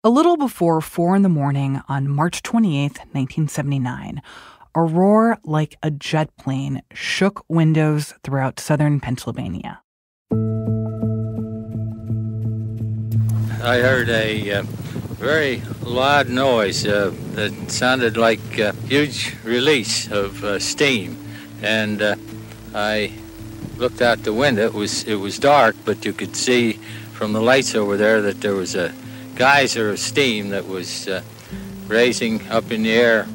A little before 4 in the morning on March 28th, 1979, a roar like a jet plane shook windows throughout southern Pennsylvania. I heard a very loud noise that sounded like a huge release of steam. And I looked out the window. It was dark, but you could see from the lights over there that there was a geyser of steam that was raising up in the air.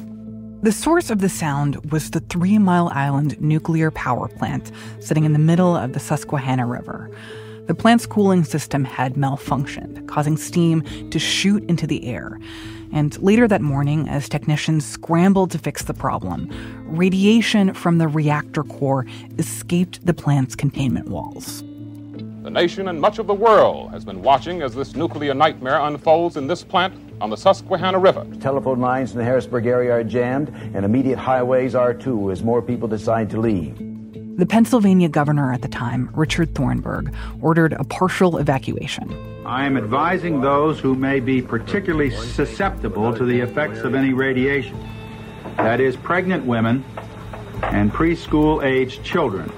The source of the sound was the 3 Mile Island nuclear power plant sitting in the middle of the Susquehanna River. The plant's cooling system had malfunctioned, causing steam to shoot into the air. And later that morning, as technicians scrambled to fix the problem, radiation from the reactor core escaped the plant's containment walls. The nation and much of the world has been watching as this nuclear nightmare unfolds in this plant on the Susquehanna River. Telephone lines in the Harrisburg area are jammed, and immediate highways are too as more people decide to leave. The Pennsylvania governor at the time, Richard Thornburg, ordered a partial evacuation. I am advising those who may be particularly susceptible to the effects of any radiation, that is, pregnant women and preschool-aged children,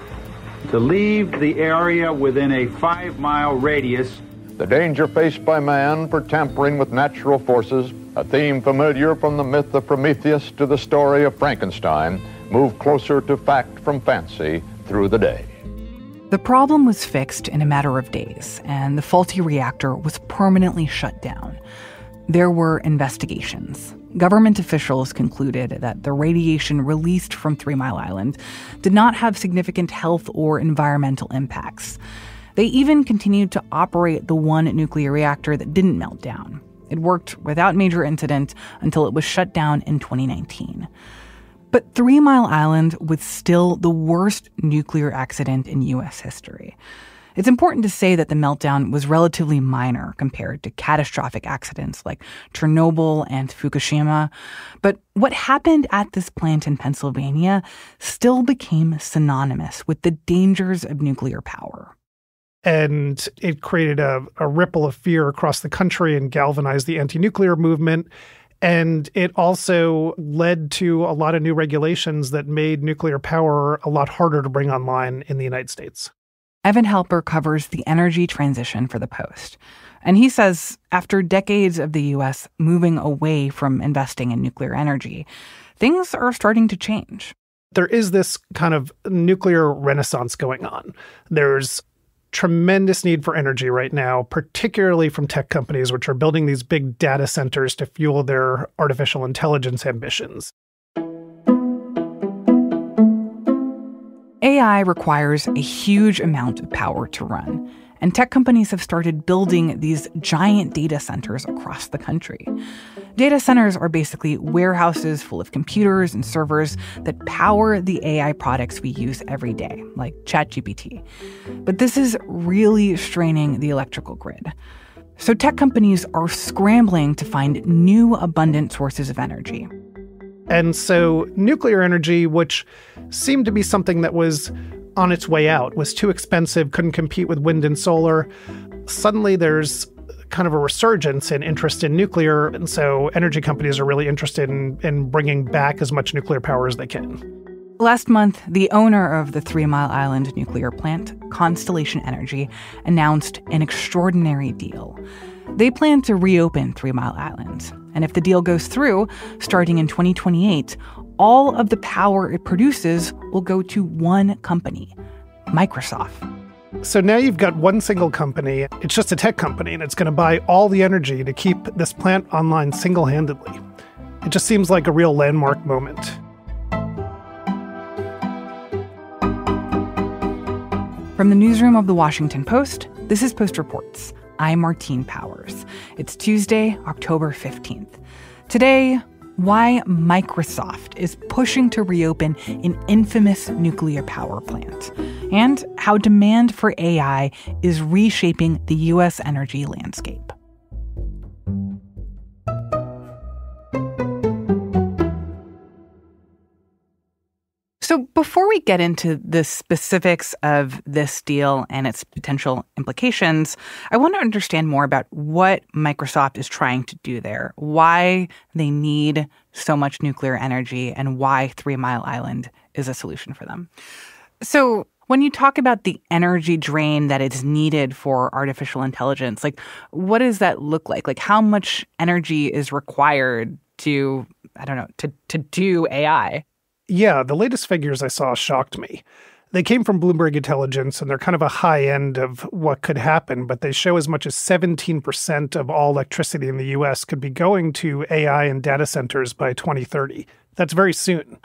to leave the area within a 5-mile radius. The danger faced by man for tampering with natural forces, a theme familiar from the myth of Prometheus to the story of Frankenstein, move closer to fact from fancy through the day. The problem was fixed in a matter of days, and the faulty reactor was permanently shut down. There were investigations. Government officials concluded that the radiation released from 3 Mile Island did not have significant health or environmental impacts. They even continued to operate the one nuclear reactor that didn't melt down. It worked without major incident until it was shut down in 2019. But 3 Mile Island was still the worst nuclear accident in U.S. history. It's important to say that the meltdown was relatively minor compared to catastrophic accidents like Chernobyl and Fukushima. But what happened at this plant in Pennsylvania still became synonymous with the dangers of nuclear power. And it created a ripple of fear across the country and galvanized the anti-nuclear movement. And it also led to a lot of new regulations that made nuclear power a lot harder to bring online in the United States. Evan Halper covers the energy transition for The Post. And he says after decades of the U.S. moving away from investing in nuclear energy, things are starting to change. There is this kind of nuclear renaissance going on. There's tremendous need for energy right now, particularly from tech companies, which are building these big data centers to fuel their artificial intelligence ambitions. AI requires a huge amount of power to run, and tech companies have started building these giant data centers across the country. Data centers are basically warehouses full of computers and servers that power the AI products we use every day, like ChatGPT. But this is really straining the electrical grid. So tech companies are scrambling to find new abundant sources of energy. And so nuclear energy, which seemed to be something that was on its way out, was too expensive, couldn't compete with wind and solar. Suddenly there's kind of a resurgence in interest in nuclear. And so energy companies are really interested in bringing back as much nuclear power as they can. Last month, the owner of the 3 Mile Island nuclear plant, Constellation Energy, announced an extraordinary deal. They plan to reopen 3 Mile Island. And if the deal goes through, starting in 2028, all of the power it produces will go to one company, Microsoft. So now you've got one single company. It's just a tech company, and it's going to buy all the energy to keep this plant online single-handedly. It just seems like a real landmark moment. From the newsroom of The Washington Post, this is Post Reports. I'm Martine Powers. It's Tuesday, October 15th. Today, why Microsoft is pushing to reopen an infamous nuclear power plant, and how demand for AI is reshaping the U.S. energy landscape. So So before we get into the specifics of this deal and its potential implications, I want to understand more about what Microsoft is trying to do there, why they need so much nuclear energy, and why 3 Mile Island is a solution for them. So when you talk about the energy drain that is needed for artificial intelligence, like, what does that look like? Like, how much energy is required to, to do AI? Yeah, the latest figures I saw shocked me. They came from Bloomberg Intelligence, and they're kind of a high end of what could happen, but they show as much as 17% of all electricity in the U.S. could be going to AI and data centers by 2030. That's very soon.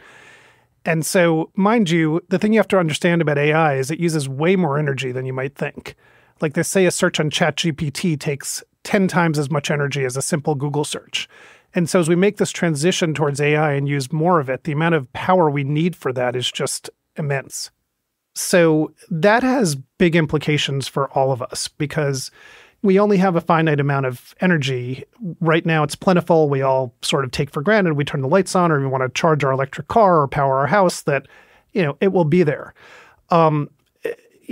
And so, mind you, the thing you have to understand about AI is it uses way more energy than you might think. Like, they say a search on ChatGPT takes 10 times as much energy as a simple Google search. And so as we make this transition towards AI and use more of it, the amount of power we need for that is just immense. So that has big implications for all of us because we only have a finite amount of energy. Right now, it's plentiful. We all sort of take for granted. We turn the lights on, or we want to charge our electric car or power our house, that, it will be there.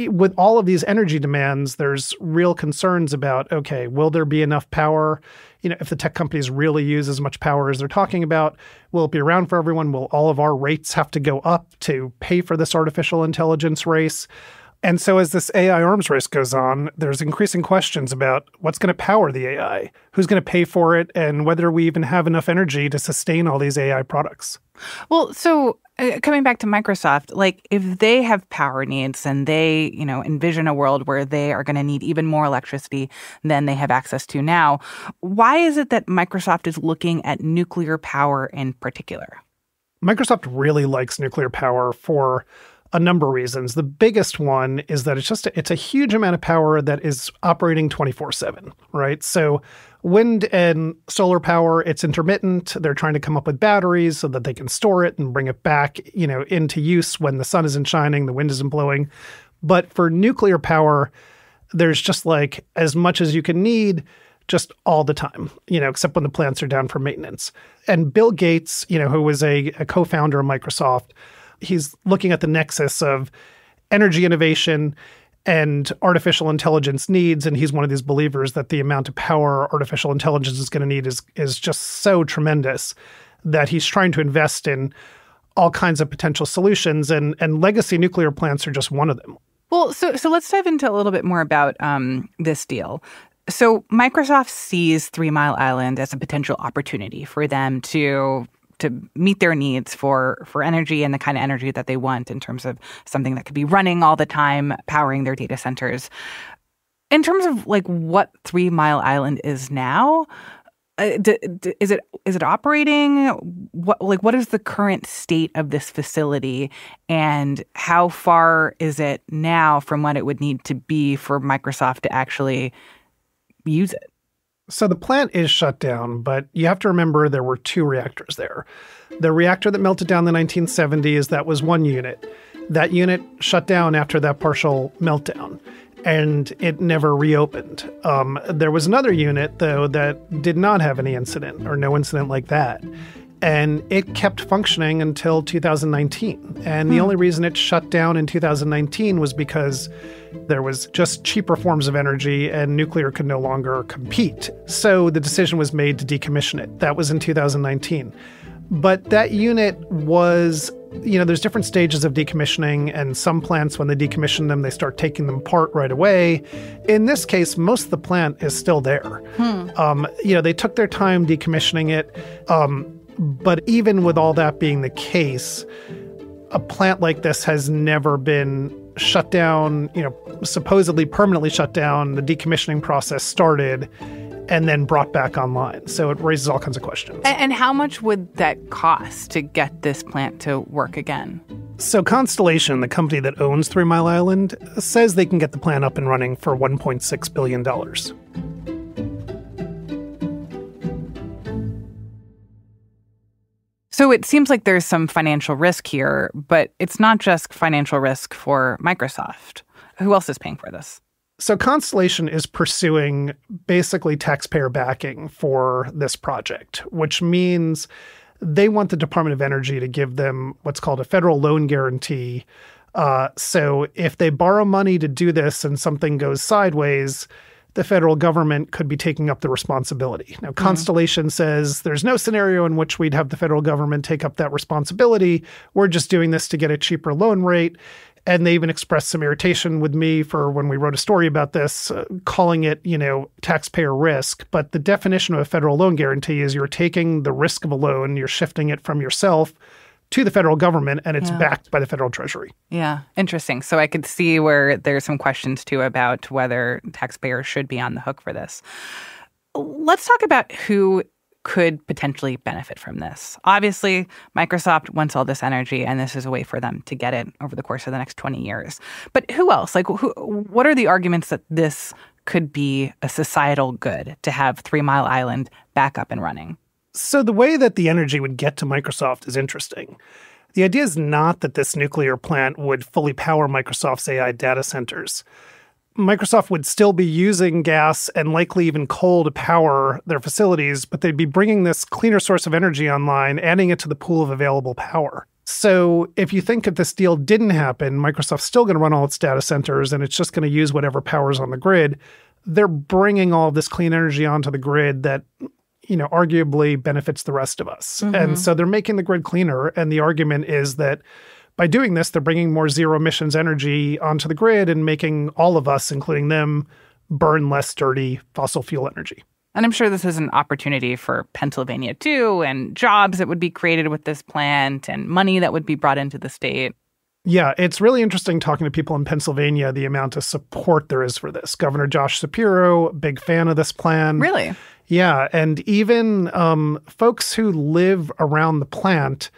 With all of these energy demands, there's real concerns about, okay, will there be enough power? If the tech companies really use as much power as they're talking about, will it be around for everyone? Will all of our rates have to go up to pay for this artificial intelligence race? And so as this AI arms race goes on, there's increasing questions about what's going to power the AI, who's going to pay for it, and whether we even have enough energy to sustain all these AI products. Well, so coming back to Microsoft, like, if they have power needs and they, envision a world where they are going to need even more electricity than they have access to now, why is it that Microsoft is looking at nuclear power in particular? Microsoft really likes nuclear power for a number of reasons. The biggest one is that it's a huge amount of power that is operating 24/7, right? So wind and solar power, it's intermittent. They're trying to come up with batteries so that they can store it and bring it back, into use when the sun isn't shining, the wind isn't blowing. But for nuclear power, there's just like as much as you can need just all the time, except when the plants are down for maintenance. And Bill Gates, who was a co-founder of Microsoft, he's looking at the nexus of energy innovation and artificial intelligence needs, and he's one of these believers that the amount of power artificial intelligence is going to need is just so tremendous that he's trying to invest in all kinds of potential solutions, and legacy nuclear plants are just one of them. Well, so let's dive into a little bit more about this deal. So Microsoft sees 3 Mile Island as a potential opportunity for them to meet their needs for energy and the kind of energy that they want in terms of something that could be running all the time, powering their data centers. In terms of like what 3 Mile Island is now, is it operating? What is the current state of this facility, and how far is it now from what it would need to be for Microsoft to actually use it? So the plant is shut down, but you have to remember there were 2 reactors there. The reactor that melted down in the 1970s, that was one unit. That unit shut down after that partial meltdown, and it never reopened. There was another unit, though, that did not have any incident, or no incident like that. And it kept functioning until 2019. And the only reason it shut down in 2019 was because there was just cheaper forms of energy and nuclear could no longer compete. So the decision was made to decommission it. That was in 2019. But that unit was, there's different stages of decommissioning, and some plants, when they decommission them, they start taking them apart right away. In this case, most of the plant is still there. They took their time decommissioning it. But even with all that being the case, a plant like this has never been shut down, supposedly permanently shut down. The decommissioning process started and then brought back online. So it raises all kinds of questions. And how much would that cost to get this plant to work again? So Constellation, the company that owns 3 Mile Island, says they can get the plant up and running for $1.6 billion. So it seems like there's some financial risk here, but it's not just financial risk for Microsoft. Who else is paying for this? So Constellation is pursuing basically taxpayer backing for this project, which means they want the Department of Energy to give them what's called a federal loan guarantee. So if they borrow money to do this and something goes sideways, the federal government could be taking up the responsibility. Now, Constellation says there's no scenario in which we'd have the federal government take up that responsibility. We're just doing this to get a cheaper loan rate. And they even expressed some irritation with me for when we wrote a story about this, calling it, taxpayer risk. But the definition of a federal loan guarantee is you're taking the risk of a loan, you're shifting it from yourself to the federal government, and it's backed by the federal treasury. Yeah, interesting. So I could see where there's some questions, too, about whether taxpayers should be on the hook for this. Let's talk about who could potentially benefit from this. Obviously, Microsoft wants all this energy, and this is a way for them to get it over the course of the next 20 years. But who else? What are the arguments that this could be a societal good to have 3 Mile Island back up and running? So the way that the energy would get to Microsoft is interesting. The idea is not that this nuclear plant would fully power Microsoft's AI data centers. Microsoft would still be using gas and likely even coal to power their facilities, but they'd be bringing this cleaner source of energy online, adding it to the pool of available power. So if you think if this deal didn't happen, Microsoft's still going to run all its data centers and it's just going to use whatever power's on the grid. They're bringing all this clean energy onto the grid that arguably benefits the rest of us. And so they're making the grid cleaner. And the argument is that by doing this, they're bringing more zero emissions energy onto the grid and making all of us, including them, burn less dirty fossil fuel energy. And I'm sure this is an opportunity for Pennsylvania, too, and jobs that would be created with this plant and money that would be brought into the state. Yeah, it's really interesting talking to people in Pennsylvania, the amount of support there is for this. Governor Josh Shapiro, big fan of this plan. Really? Yeah, and even folks who live around the plant,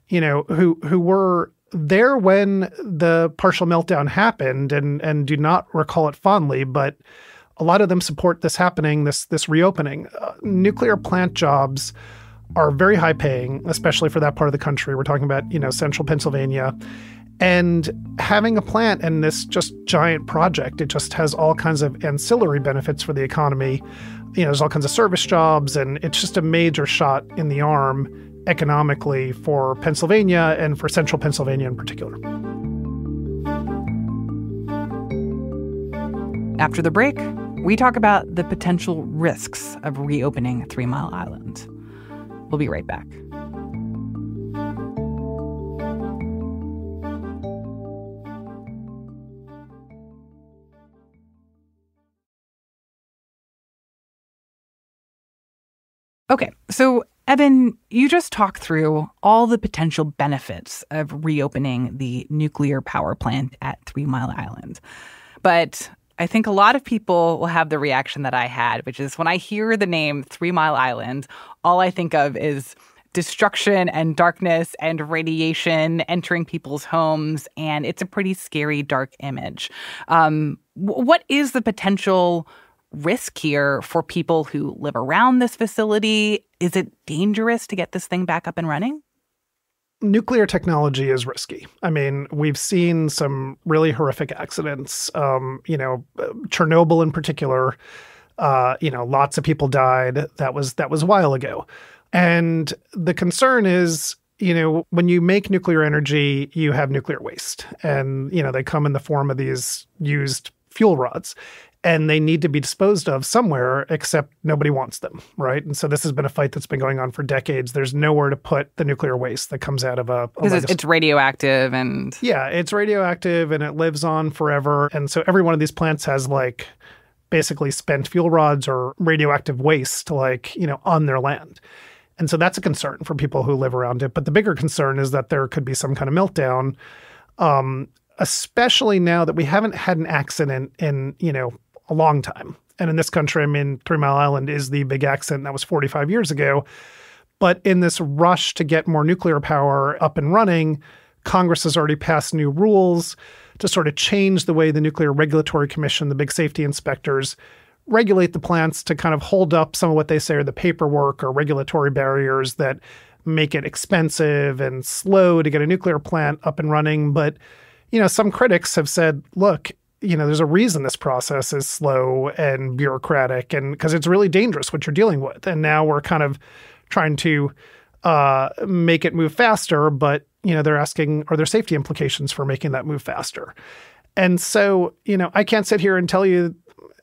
who were there when the partial meltdown happened and do not recall it fondly, but a lot of them support this happening, this reopening. Nuclear plant jobs are very high paying, especially for that part of the country. We're talking about, central Pennsylvania. And having a plant and this just giant project, it just has all kinds of ancillary benefits for the economy. There's all kinds of service jobs, and it's just a major shot in the arm economically for Pennsylvania and for central Pennsylvania in particular. After the break, we talk about the potential risks of reopening 3 Mile Island. We'll be right back. Okay, so Evan, you just talked through all the potential benefits of reopening the nuclear power plant at 3 Mile Island. But I think a lot of people will have the reaction that I had, which is when I hear the name 3 Mile Island, all I think of is destruction and darkness and radiation entering people's homes, and it's a pretty scary, dark image. What is the potential risk here for people who live around this facility? Is it dangerous to get this thing back up and running? Nuclear technology is risky. I mean, we've seen some really horrific accidents, Chernobyl in particular, lots of people died. That was a while ago. And the concern is, when you make nuclear energy, you have nuclear waste. And, they come in the form of these used fuel rods. And they need to be disposed of somewhere, except nobody wants them, right? And so this has been a fight that's been going on for decades. There's nowhere to put the nuclear waste that comes out of a because it's radioactive and... Yeah, it's radioactive and it lives on forever. And so every one of these plants has basically spent fuel rods or radioactive waste on their land. And so that's a concern for people who live around it. But the bigger concern is that there could be some kind of meltdown, especially now that we haven't had an accident in, a long time. And in this country, 3 Mile Island is the big accident that was 45 years ago. But in this rush to get more nuclear power up and running, Congress has already passed new rules to sort of change the way the Nuclear Regulatory Commission, the big safety inspectors, regulate the plants to kind of hold up some of what they say are the paperwork or regulatory barriers that make it expensive and slow to get a nuclear plant up and running. But, some critics have said, look, there's a reason this process is slow and bureaucratic, and because it's really dangerous what you're dealing with. And now we're kind of trying to make it move faster, but, they're asking, are there safety implications for making that move faster? And so, I can't sit here and tell you,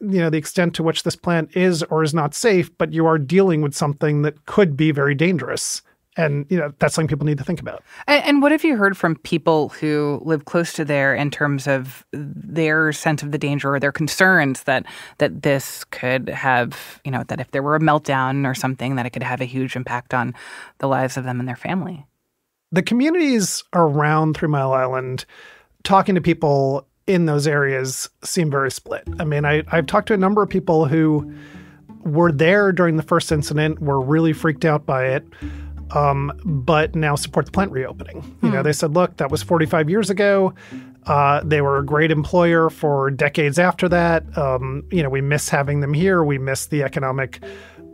the extent to which this plant is or is not safe, but you are dealing with something that could be very dangerous. And, that's something people need to think about. And what have you heard from people who live close to there in terms of their sense of the danger or their concerns that this could have, that if there were a meltdown or something, that it could have a huge impact on the lives of them and their family? The communities around 3 Mile Island, talking to people in those areas, seem very split. I mean, I've talked to a number of people who were there during the first incident, were really freaked out by it, but now support the plant reopening. They said, look, that was 45 years ago. They were a great employer for decades after that. We miss having them here. We miss the economic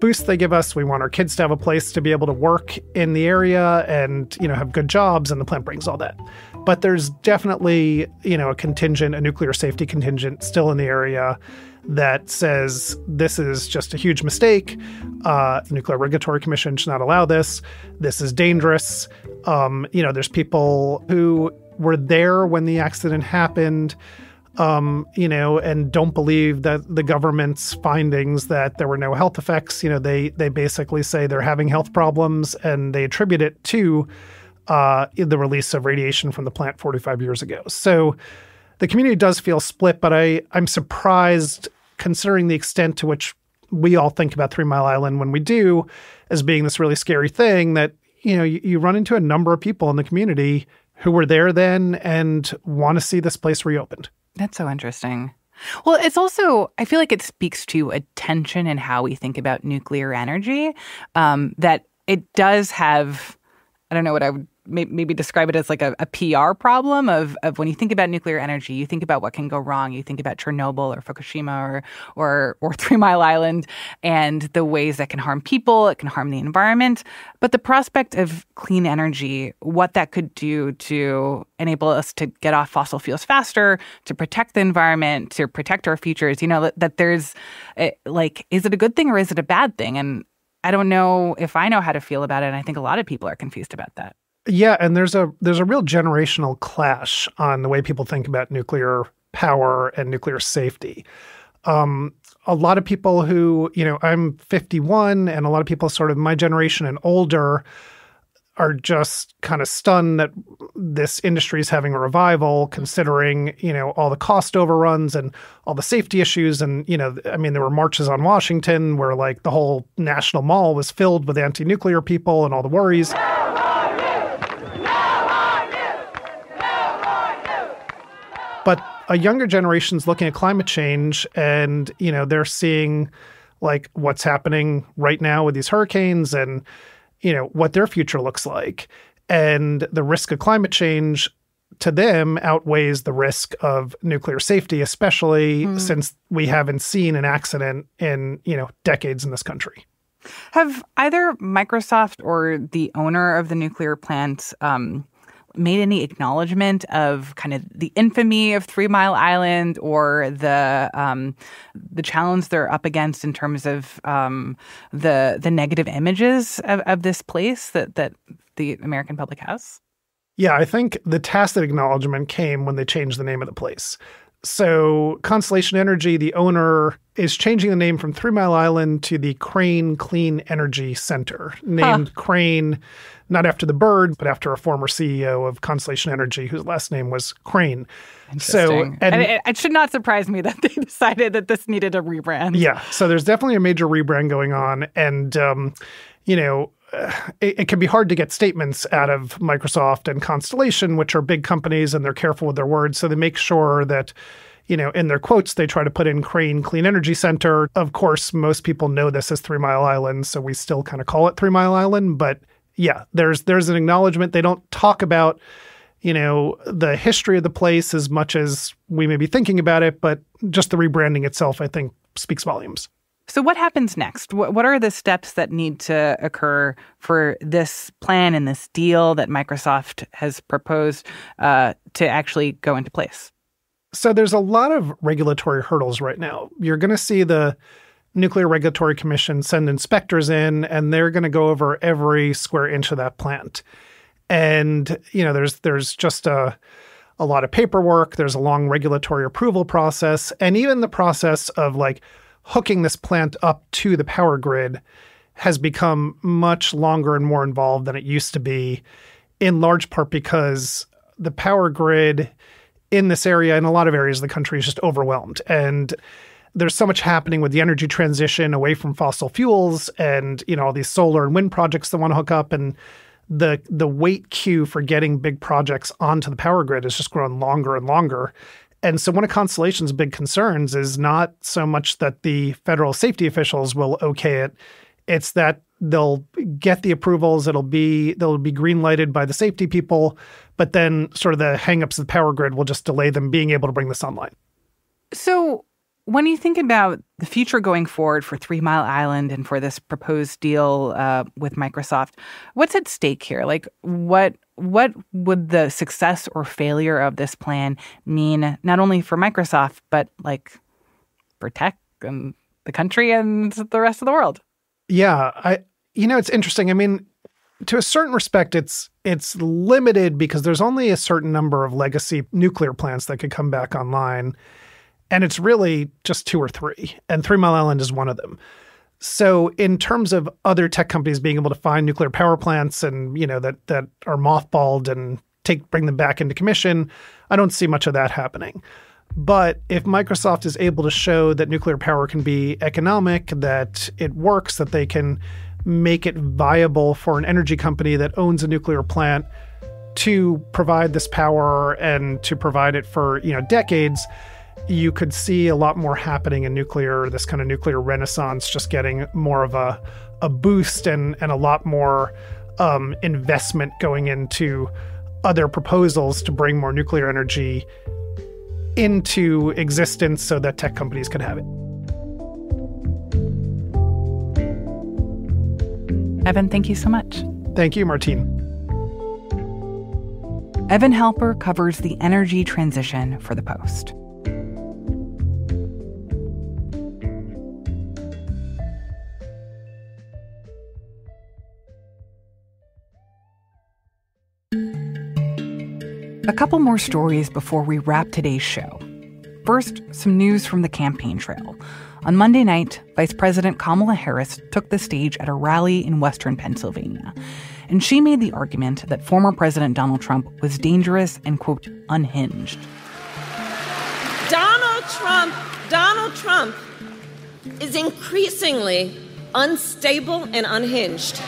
boost they give us. We want our kids to have a place to be able to work in the area and, have good jobs, and the plant brings all that. But there's definitely, a nuclear safety contingent still in the area that says this is just a huge mistake. The Nuclear Regulatory Commission should not allow this. This is dangerous. There's people who were there when the accident happened, and don't believe that the government's findings that there were no health effects. They basically say they're having health problems, and they attribute it to the release of radiation from the plant 45 years ago. So the community does feel split, but I'm surprised, considering the extent to which we all think about 3 Mile Island when we do, as being this really scary thing, that, you run into a number of people in the community who were there then and want to see this place reopened. That's so interesting. Well, it's also, I feel like it speaks to a tension in how we think about nuclear energy, that it does have, I don't know what I would maybe describe it as like a PR problem of when you think about nuclear energy, you think about what can go wrong. You think about Chernobyl or Fukushima or 3 Mile Island and the ways that can harm people, it can harm the environment. But the prospect of clean energy, what that could do to enable us to get off fossil fuels faster, to protect the environment, to protect our futures, that there's is it a good thing or is it a bad thing? And I don't know if I know how to feel about it. And I think a lot of people are confused about that. Yeah, and there's a real generational clash on the way people think about nuclear power and nuclear safety. A lot of people who, I'm 51, and a lot of people sort of my generation and older are just kind of stunned that this industry is having a revival, considering, all the cost overruns and all the safety issues. And, there were marches on Washington where the whole National Mall was filled with anti-nuclear people and all the worries. But a younger generation's looking at climate change and, they're seeing what's happening right now with these hurricanes and, what their future looks like. And the risk of climate change to them outweighs the risk of nuclear safety, especially since we haven't seen an accident in, decades in this country. Have either Microsoft or the owner of the nuclear plant made any acknowledgement of kind of the infamy of 3 Mile Island or the challenge they're up against in terms of the negative images of this place that the American public has? Yeah, I think the tacit acknowledgement came when they changed the name of the place. So Constellation Energy, the owner, is changing the name from 3 Mile Island to the Crane Clean Energy Center, named Crane, not after the bird, but after a former CEO of Constellation Energy, whose last name was Crane. Interesting. So, and it should not surprise me that they decided that this needed a rebrand. Yeah, so there's definitely a major rebrand going on. And, it can be hard to get statements out of Microsoft and Constellation, which are big companies, and they're careful with their words. So they make sure that, in their quotes, they try to put in Crane Clean Energy Center. Of course, most people know this as 3 Mile Island, so we still kind of call it 3 Mile Island. But yeah, there's an acknowledgement. They don't talk about, the history of the place as much as we may be thinking about it, but just the rebranding itself, I think, speaks volumes. So what happens next? What are the steps that need to occur for this plan and this deal that Microsoft has proposed to actually go into place? So there's a lot of regulatory hurdles right now. You're going to see the Nuclear Regulatory Commission send inspectors in, and they're going to go over every square inch of that plant. And, there's just a lot of paperwork. There's a long regulatory approval process. And even the process of hooking this plant up to the power grid has become much longer and more involved than it used to be, in large part because the power grid in this area, in a lot of areas of the country, is just overwhelmed. And there's so much happening with the energy transition away from fossil fuels and, all these solar and wind projects that want to hook up. And the wait queue for getting big projects onto the power grid has just grown longer and longer. And so one of Constellation's big concerns is not so much that the federal safety officials will okay it. It's that they'll get the approvals, they'll be green lighted by the safety people, but then sort of the hangups of the power grid will just delay them being able to bring this online. So when you think about the future going forward for 3 Mile Island and for this proposed deal with Microsoft, what's at stake here? What would the success or failure of this plan mean, not only for Microsoft, but for tech and the country and the rest of the world? Yeah, it's interesting. I mean, to a certain respect, it's limited because there's only a certain number of legacy nuclear plants that could come back online. And it's really just 2 or 3. And 3 Mile Island is one of them. So in terms of other tech companies being able to find nuclear power plants and, that are mothballed and bring them back into commission, I don't see much of that happening. But if Microsoft is able to show that nuclear power can be economic, that it works, that they can make it viable for an energy company that owns a nuclear plant to provide this power and to provide it for, decades, you could see a lot more happening in nuclear, this kind of nuclear renaissance, just getting more of a boost and a lot more investment going into other proposals to bring more nuclear energy into existence so that tech companies can have it. Evan, thank you so much. Thank you, Martine. Evan Halper covers the energy transition for The Post. A couple more stories before we wrap today's show. First, some news from the campaign trail. On Monday night, Vice President Kamala Harris took the stage at a rally in western Pennsylvania, and she made the argument that former President Donald Trump was dangerous and, quote, unhinged. Donald Trump is increasingly unstable and unhinged.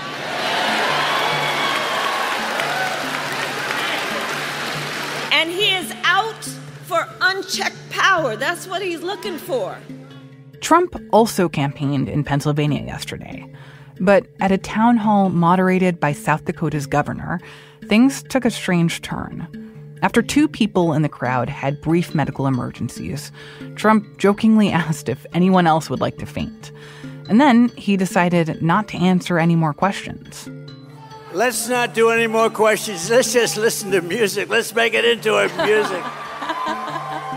And he is out for unchecked power. That's what he's looking for. Trump also campaigned in Pennsylvania yesterday. But at a town hall moderated by South Dakota's governor, things took a strange turn. After 2 people in the crowd had brief medical emergencies, Trump jokingly asked if anyone else would like to faint. And then he decided not to answer any more questions. Let's not do any more questions. Let's just listen to music. Let's make it into a music.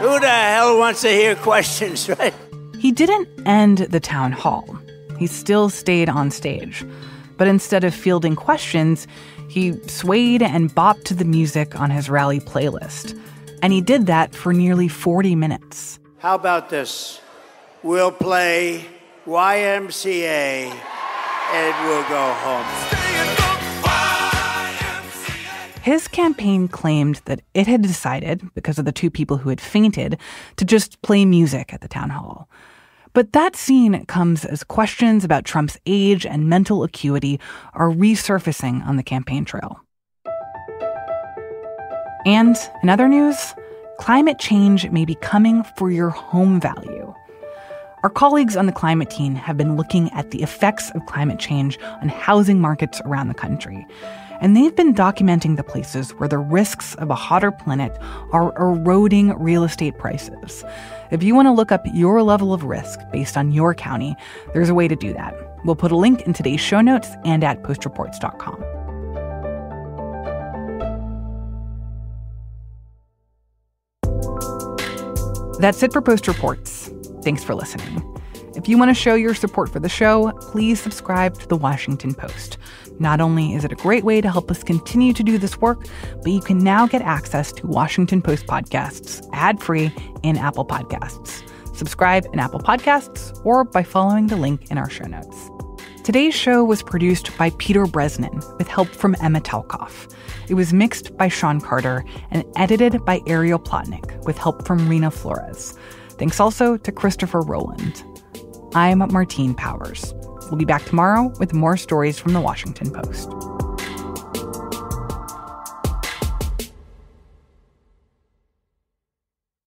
Who the hell wants to hear questions, right? He didn't end the town hall. He still stayed on stage. But instead of fielding questions, he swayed and bopped to the music on his rally playlist. And he did that for nearly 40 minutes. How about this? We'll play YMCA and we'll go home. His campaign claimed that it had decided, because of the 2 people who had fainted, to just play music at the town hall. But that scene comes as questions about Trump's age and mental acuity are resurfacing on the campaign trail. And in other news, climate change may be coming for your home value. Our colleagues on the climate team have been looking at the effects of climate change on housing markets around the country. And they've been documenting the places where the risks of a hotter planet are eroding real estate prices. If you want to look up your level of risk based on your county, there's a way to do that. We'll put a link in today's show notes and at postreports.com. That's it for Post Reports. Thanks for listening. If you want to show your support for the show, please subscribe to The Washington Post. Not only is it a great way to help us continue to do this work, but you can now get access to Washington Post podcasts ad-free in Apple Podcasts. Subscribe in Apple Podcasts or by following the link in our show notes. Today's show was produced by Peter Bresnan with help from Emma Talkoff. It was mixed by Sean Carter and edited by Ariel Plotnick with help from Rena Flores. Thanks also to Christopher Rowland. I'm Martine Powers. We'll be back tomorrow with more stories from The Washington Post.